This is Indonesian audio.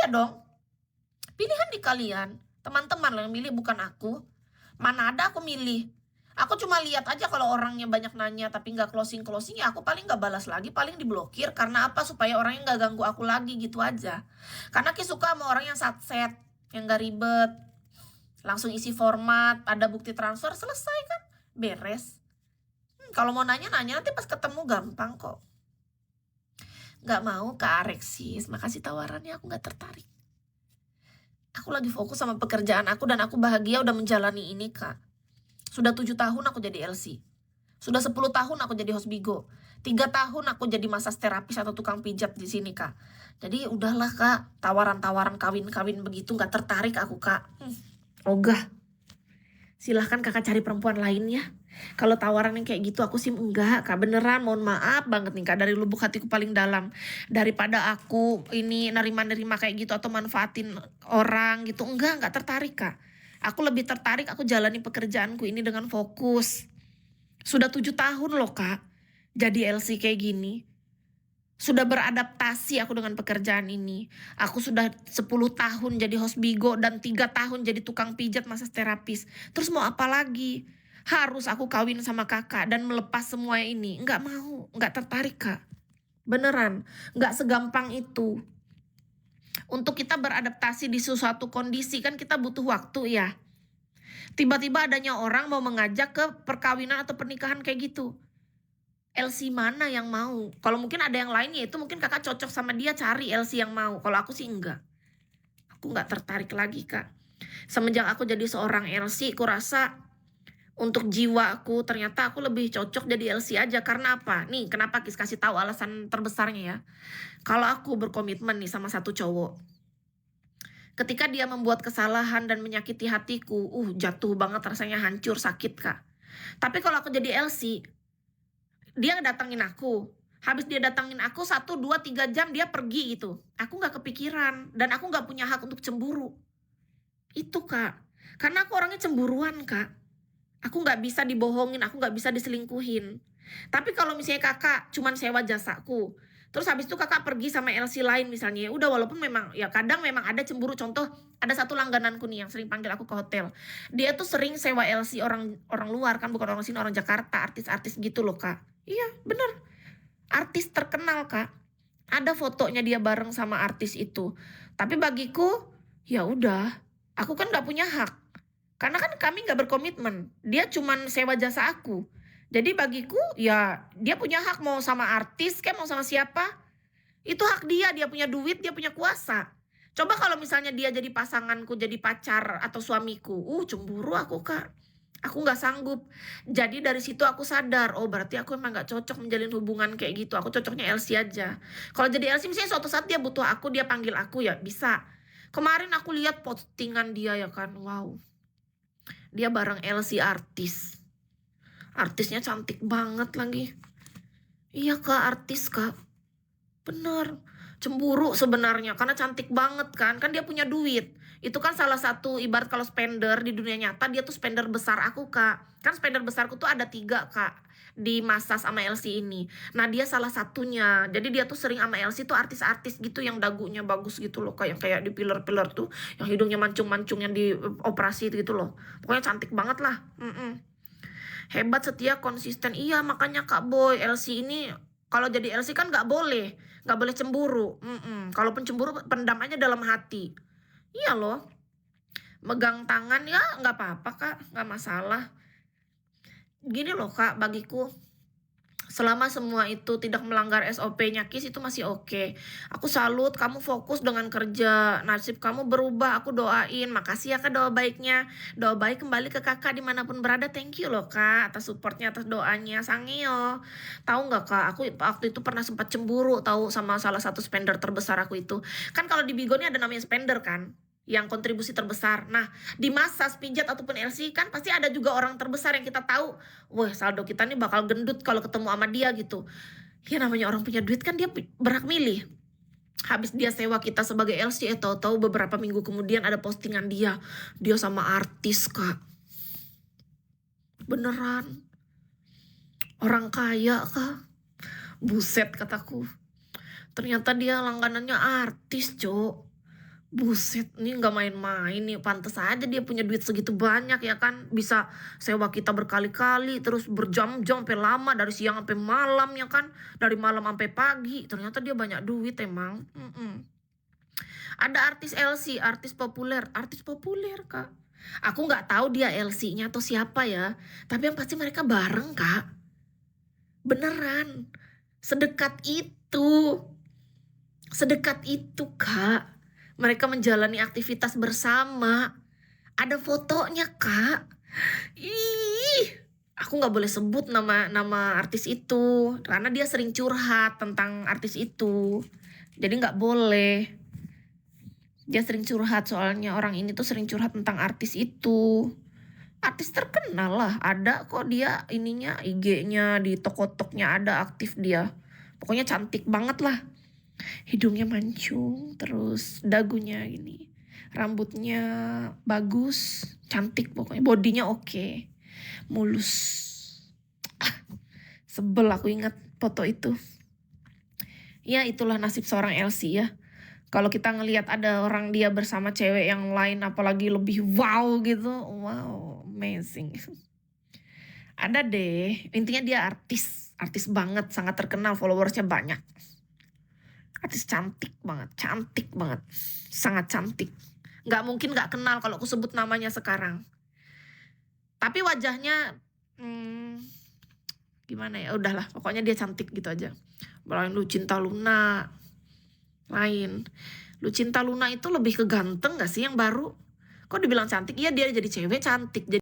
Iya dong, pilihan di kalian. Teman-teman lah yang milih, bukan aku. Mana ada aku milih. Aku cuma lihat aja kalau orangnya banyak nanya tapi nggak closing-closing, ya aku paling nggak balas lagi, paling diblokir. Karena apa? Supaya orangnya nggak ganggu aku lagi, gitu aja. Karena Ki suka sama orang yang satset, yang nggak ribet. Langsung isi format, ada bukti transfer, selesai kan? Beres. Kalau mau nanya-nanya nanti pas ketemu gampang kok. Nggak mau Kak Alexis, makasih tawarannya, aku nggak tertarik. Aku lagi fokus sama pekerjaan aku dan aku bahagia udah menjalani ini, Kak. Sudah 7 tahun aku jadi LC. Sudah 10 tahun aku jadi host Bigo. 3 tahun aku jadi massage terapis atau tukang pijat di sini, Kak. Jadi udahlah, Kak. Tawaran-tawaran kawin-kawin begitu nggak tertarik aku, Kak. Ogah. Silahkan Kakak cari perempuan lain ya. Kalau tawaran yang kayak gitu aku sih enggak, Kak. Beneran, mohon maaf banget nih, Kak. Dari lubuk hatiku paling dalam. Daripada aku ini nerima-nerima kayak gitu atau manfaatin orang gitu. Enggak tertarik, Kak. Aku lebih tertarik aku jalani pekerjaanku ini dengan fokus. Sudah 7 tahun loh, Kak. Jadi LC kayak gini. Sudah beradaptasi aku dengan pekerjaan ini. Aku sudah 10 tahun jadi host Bigo dan 3 tahun jadi tukang pijat massage terapis. Terus mau apa lagi? Harus aku kawin sama kakak dan melepas semua ini? Nggak mau, nggak tertarik, Kak. Beneran, nggak segampang itu. Untuk kita beradaptasi di sesuatu kondisi kan kita butuh waktu ya. Tiba-tiba adanya orang mau mengajak ke perkawinan atau pernikahan kayak gitu. LC mana yang mau? Kalau mungkin ada yang lain ya itu mungkin kakak cocok sama dia, cari LC yang mau. Kalau aku sih enggak. Aku nggak tertarik lagi, Kak. Semenjak aku jadi seorang LC, aku rasa untuk jiwa aku ternyata aku lebih cocok jadi LC aja. Karena apa? Nih, kenapa Kis kasih tahu alasan terbesarnya ya. Kalau aku berkomitmen nih sama satu cowok, ketika dia membuat kesalahan dan menyakiti hatiku, jatuh banget rasanya, hancur, sakit, Kak. Tapi kalau aku jadi LC, dia datangin aku. Habis dia datangin aku 1, 2, 3 jam dia pergi gitu. Aku nggak kepikiran dan aku nggak punya hak untuk cemburu. Itu, Kak. Karena aku orangnya cemburuan, Kak. Aku nggak bisa dibohongin, aku nggak bisa diselingkuhin. Tapi kalau misalnya kakak cuman sewa jasaku, terus habis itu kakak pergi sama LC lain misalnya, udah walaupun memang ya kadang memang ada cemburu. Contoh, ada satu langgananku nih yang sering panggil aku ke hotel. Dia tuh sering sewa LC orang luar kan, bukan orang sini, orang Jakarta, artis-artis gitu loh, Kak. Iya, bener. Artis terkenal, Kak. Ada fotonya dia bareng sama artis itu. Tapi bagiku, ya udah, aku kan nggak punya hak. Karena kan kami nggak berkomitmen. Dia cuman sewa jasa aku. Jadi bagiku ya dia punya hak mau sama artis kayak mau sama siapa. Itu hak dia, dia punya duit, dia punya kuasa. Coba kalau misalnya dia jadi pasanganku, jadi pacar atau suamiku. Cemburu aku, Kak. Aku nggak sanggup. Jadi dari situ aku sadar, oh berarti aku emang nggak cocok menjalin hubungan kayak gitu. Aku cocoknya LC aja. Kalau jadi LC misalnya suatu saat dia butuh aku, dia panggil aku ya bisa. Kemarin aku lihat postingan dia ya kan, wow. Dia bareng LC artis. Artisnya cantik banget lagi. Iya, Kak, artis, Kak. Bener. Cemburu sebenarnya karena cantik banget kan. Kan dia punya duit. Itu kan salah satu ibarat kalau spender di dunia nyata, dia tuh spender besar aku, Kak. Kan spender besarku tuh ada 3, Kak. Di Massas sama LC ini. Nah, dia salah satunya. Jadi dia tuh sering sama LC tuh artis-artis gitu yang dagunya bagus gitu loh. Kayak di pilar-pilar tuh. Yang hidungnya mancung-mancung yang di operasi gitu loh. Pokoknya cantik banget lah. Hebat, setia, konsisten. Iya, makanya Kak Boy, LC ini kalau jadi LC kan nggak boleh cemburu. Kalaupun cemburu pendam aja dalam hati. Iya loh, megang tangan ya nggak apa-apa, Kak, nggak masalah. Gini loh, Kak, bagiku selama semua itu tidak melanggar SOP-nya Kis itu masih oke. Aku salut kamu fokus dengan kerja. Nasib kamu berubah, aku doain. Makasih ya, Kak, doa baiknya. Doa baik kembali ke kakak dimanapun berada. Thank you loh, Kak, atas supportnya, atas doanya. Sangeo. Tahu nggak, Kak, aku waktu itu pernah sempat cemburu tahu sama salah satu spender terbesar aku itu. Kan kalau di Bigo ini ada namanya spender kan, yang kontribusi terbesar. Nah, di massage, pijat ataupun LC kan pasti ada juga orang terbesar yang kita tahu, wah saldo kita nih bakal gendut kalau ketemu sama dia gitu. Ya namanya orang punya duit kan dia berhak milih. Habis dia sewa kita sebagai LC, tahu-tahu beberapa minggu kemudian ada postingan dia sama artis, Kak. Beneran. Orang kaya, Kak. Buset, kataku. Ternyata dia langganannya artis, Cok. Buset, ini nggak main-main nih, pantes aja dia punya duit segitu banyak ya kan, bisa sewa kita berkali-kali, terus berjam-jam sampai lama, dari siang sampai malam ya kan, dari malam sampai pagi, ternyata dia banyak duit emang. Ada artis populer Kak. Aku nggak tahu dia LC-nya atau siapa ya, tapi yang pasti mereka bareng Kak. Beneran, sedekat itu Kak. Mereka menjalani aktivitas bersama. Ada fotonya Kak. Ih, aku nggak boleh sebut nama artis itu karena dia sering curhat tentang artis itu. Jadi nggak boleh. Dia sering curhat, soalnya orang ini tuh sering curhat tentang artis itu. Artis terkenal lah, ada kok dia ininya, IG-nya di toko-toknya ada aktif dia. Pokoknya cantik banget lah. Hidungnya mancung, terus dagunya gini, rambutnya bagus, cantik pokoknya, bodinya oke, mulus. Sebel aku ingat foto itu. Ya itulah nasib seorang Elsie ya. Kalau kita ngelihat ada orang dia bersama cewek yang lain, apalagi lebih wow gitu, wow, amazing. Ada deh, intinya dia artis banget, sangat terkenal, followersnya banyak. Artis cantik banget, sangat cantik. Nggak mungkin nggak kenal kalau aku sebut namanya sekarang. Tapi wajahnya gimana ya, udahlah, pokoknya dia cantik gitu aja. Lain Lucinta Luna, lain. Lucinta Luna itu lebih ke ganteng nggak sih yang baru? Kok dibilang cantik? Iya, dia jadi cewek cantik.